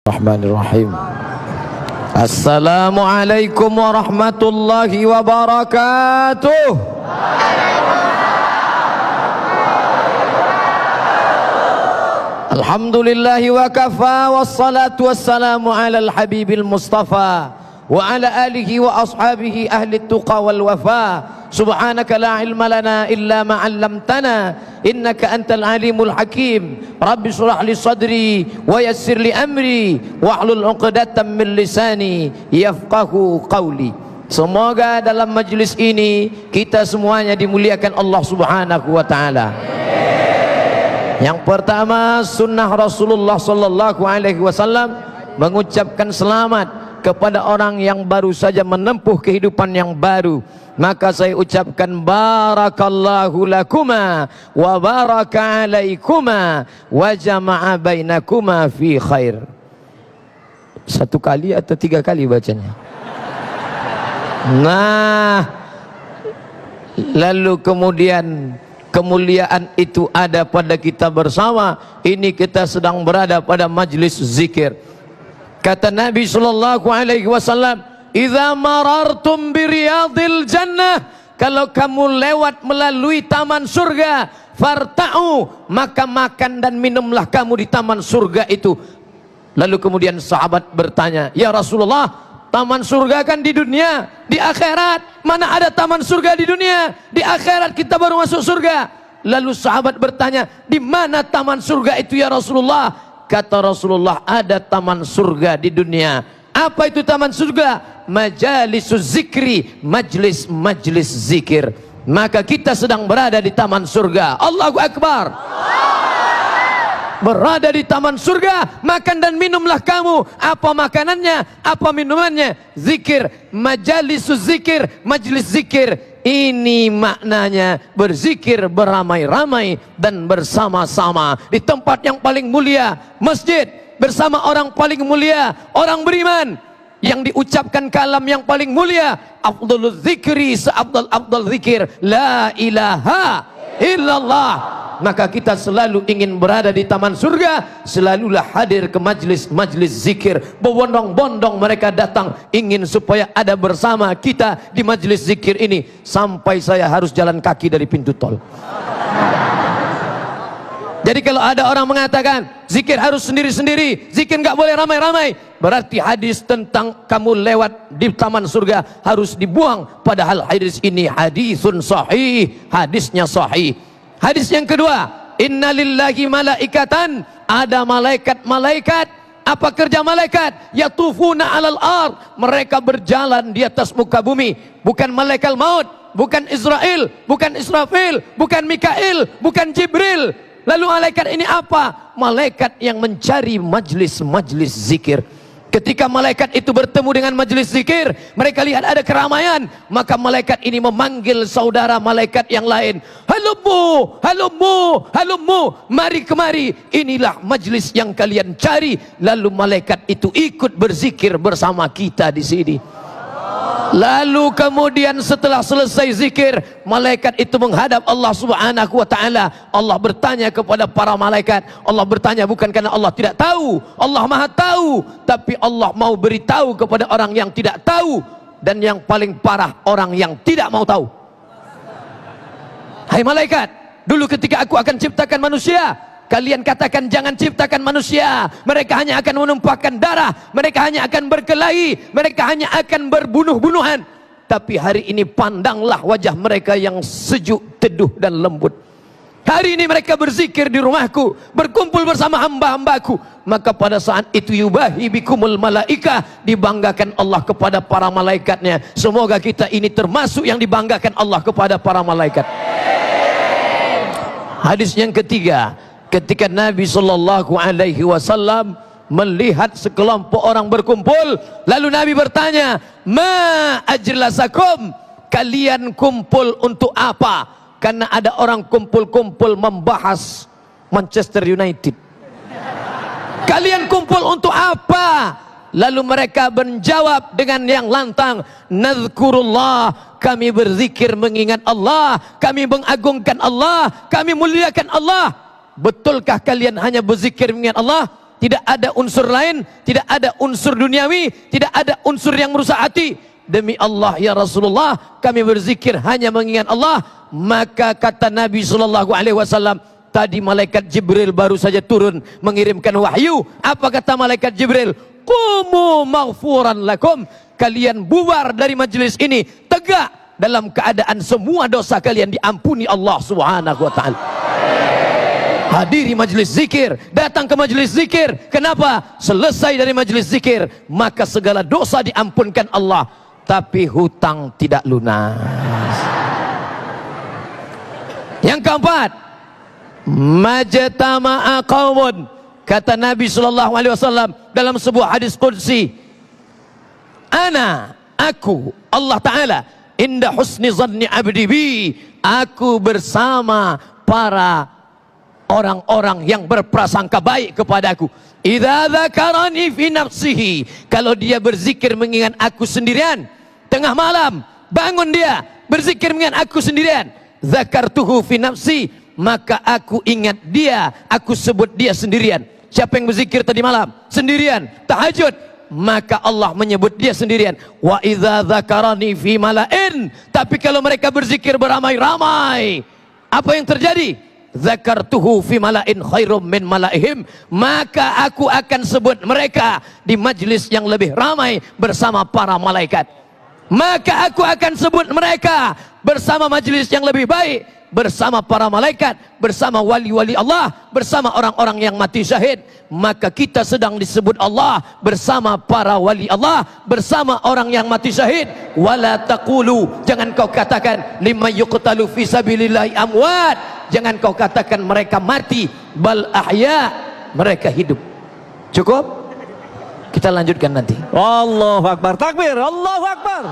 Bismillahirrahmanirrahim. Assalamualaikum warahmatullahi wabarakatuh. Alhamdulillahi wa kafa, wassalatu wassalamu ala al-habibil mustafa wa ala alihi wa ashabihi ahli tuqa wal wafa. Subhanaka la ilma lana illa ma 'allamtana innaka antal alimul hakim. Rabbi shrah li sadri wa yassir li amri wahlul 'uqdatam min lisani yafqahu qawli. Semoga dalam majlis ini kita semuanya dimuliakan Allah Subhanahu wa taala. Yang pertama, sunnah Rasulullah sallallahu alaihi wasallam mengucapkan selamat kepada orang yang baru saja menempuh kehidupan yang baru. Maka saya ucapkan barakallahu lakuma wa baraka alaikuma wa jama'a bainakuma fi khair. Satu kali atau tiga kali bacanya? Nah, lalu kemudian kemuliaan itu ada pada kita bersama. Ini kita sedang berada pada majlis zikir. Kata Nabi sallallahu alaihi wasallam, "Idza marartum bi riyadil jannah," kalau kamu lewat melalui taman surga, farta'u, maka makan dan minumlah kamu di taman surga itu. Lalu kemudian sahabat bertanya, "Ya Rasulullah, taman surga kan di dunia, di akhirat mana ada taman surga di dunia? Di akhirat kita baru masuk surga." Lalu sahabat bertanya, "Di mana taman surga itu ya Rasulullah?" Kata Rasulullah, "Ada taman surga di dunia." Apa itu taman surga? Majalisus zikri, majlis-majlis zikir. Maka kita sedang berada di taman surga. Allahu Akbar. Berada di taman surga, makan dan minumlah kamu. Apa makanannya? Apa minumannya? Zikir. Majalisus zikir, majlis zikir. Ini maknanya berzikir beramai-ramai dan bersama-sama di tempat yang paling mulia, masjid, bersama orang paling mulia, orang beriman, yang diucapkan kalam yang paling mulia. Afdalul zikri, seafdal zikir, la ilaha illallah. Maka kita selalu ingin berada di taman surga, selalulah hadir ke majlis-majlis zikir. Berbondong-bondong mereka datang ingin supaya ada bersama kita di majlis zikir ini. Sampai saya harus jalan kaki dari pintu tol. Jadi kalau ada orang mengatakan zikir harus sendiri-sendiri, zikir nggak boleh ramai-ramai, berarti hadis tentang kamu lewat di taman surga harus dibuang. Padahal hadis ini hadisun sahih, hadisnya sahih. Hadis yang kedua, innalillahi malaikatan, ada malaikat-malaikat. Apa kerja malaikat? Yatufuna alal ard, mereka berjalan di atas muka bumi. Bukan malaikat maut, bukan Israel, bukan Israfil, bukan Mikail, bukan Jibril. Lalu malaikat ini apa? Malaikat yang mencari majlis-majlis zikir. Ketika malaikat itu bertemu dengan majlis zikir, mereka lihat ada keramaian, maka malaikat ini memanggil saudara malaikat yang lain. Halummu, halummu, halummu, mari kemari, inilah majlis yang kalian cari. Lalu malaikat itu ikut berzikir bersama kita di sini. Lalu kemudian setelah selesai zikir, malaikat itu menghadap Allah Subhanahu wa taala. Allah bertanya kepada para malaikat. Allah bertanya bukan karena Allah tidak tahu, Allah Maha tahu, tapi Allah mau beritahu kepada orang yang tidak tahu, dan yang paling parah orang yang tidak mau tahu. Hai malaikat, dulu ketika aku akan ciptakan manusia, kalian katakan jangan ciptakan manusia, mereka hanya akan menumpahkan darah, mereka hanya akan berkelahi, mereka hanya akan berbunuh-bunuhan. Tapi hari ini pandanglah wajah mereka yang sejuk, teduh dan lembut. Hari ini mereka berzikir di rumahku, berkumpul bersama hamba-hambaku. Maka pada saat itu yubahi bikumul malaika, dibanggakan Allah kepada para malaikatnya. Semoga kita ini termasuk yang dibanggakan Allah kepada para malaikat. Hadis yang ketiga, ketika Nabi sallallahu alaihi wasallam melihat sekelompok orang berkumpul, lalu Nabi bertanya, "Ma ajlasakum?" Kalian kumpul untuk apa? Karena ada orang kumpul-kumpul membahas Manchester United. Kalian kumpul untuk apa? Lalu mereka menjawab dengan yang lantang, "Nadzkurullah," kami berzikir mengingat Allah, kami mengagungkan Allah, kami muliakan Allah. Betulkah kalian hanya berzikir mengingat Allah? tidak ada unsur lain, tidak ada unsur duniawi, tidak ada unsur yang merusak hati. Demi Allah ya Rasulullah, kami berzikir hanya mengingat Allah. Maka kata Nabi SAW, tadi malaikat Jibril baru saja turun mengirimkan wahyu. Apa kata malaikat Jibril? Qumu maghfuran lakum. Kalian bubar dari majelis ini tegak dalam keadaan semua dosa kalian diampuni Allah Subhanahu wa taala. Hadiri majelis zikir, datang ke majelis zikir. Kenapa? Selesai dari majelis zikir, maka segala dosa diampunkan Allah, tapi hutang tidak lunas. Yang keempat, majtama'a qaumun, kata Nabi sallallahu alaihi wasallam dalam sebuah hadis qudsi, aku Allah Ta'ala inda husni zanni abdi bi, aku bersama para orang-orang yang berprasangka baik kepadaku. Idza dzakarani fi nafsihi, kalau dia berzikir mengingat aku sendirian, tengah malam bangun dia berzikir mengingat aku sendirian, dzakartuhu fi nafsi, maka aku ingat dia, aku sebut dia sendirian. Siapa yang berzikir tadi malam sendirian tahajud, maka Allah menyebut dia sendirian. Wa idza dzakarani fi mala'in, tapi kalau mereka berzikir beramai-ramai, apa yang terjadi? Dzakartuhu fi mala'in khairum min mala'ihim, maka aku akan sebut mereka di majlis yang lebih ramai bersama para malaikat. Maka aku akan sebut mereka bersama majlis yang lebih baik, bersama para malaikat, bersama wali-wali Allah, bersama orang-orang yang mati syahid. Maka kita sedang disebut Allah bersama para wali Allah, bersama orang yang mati syahid. Wala taqulu, jangan kau katakan liman yuqtalu fi sabilillahi amwat, jangan kau katakan mereka mati, bal ahya, mereka hidup. Cukup? Kita lanjutkan nanti. Allahu Akbar, takbir, Allahu Akbar.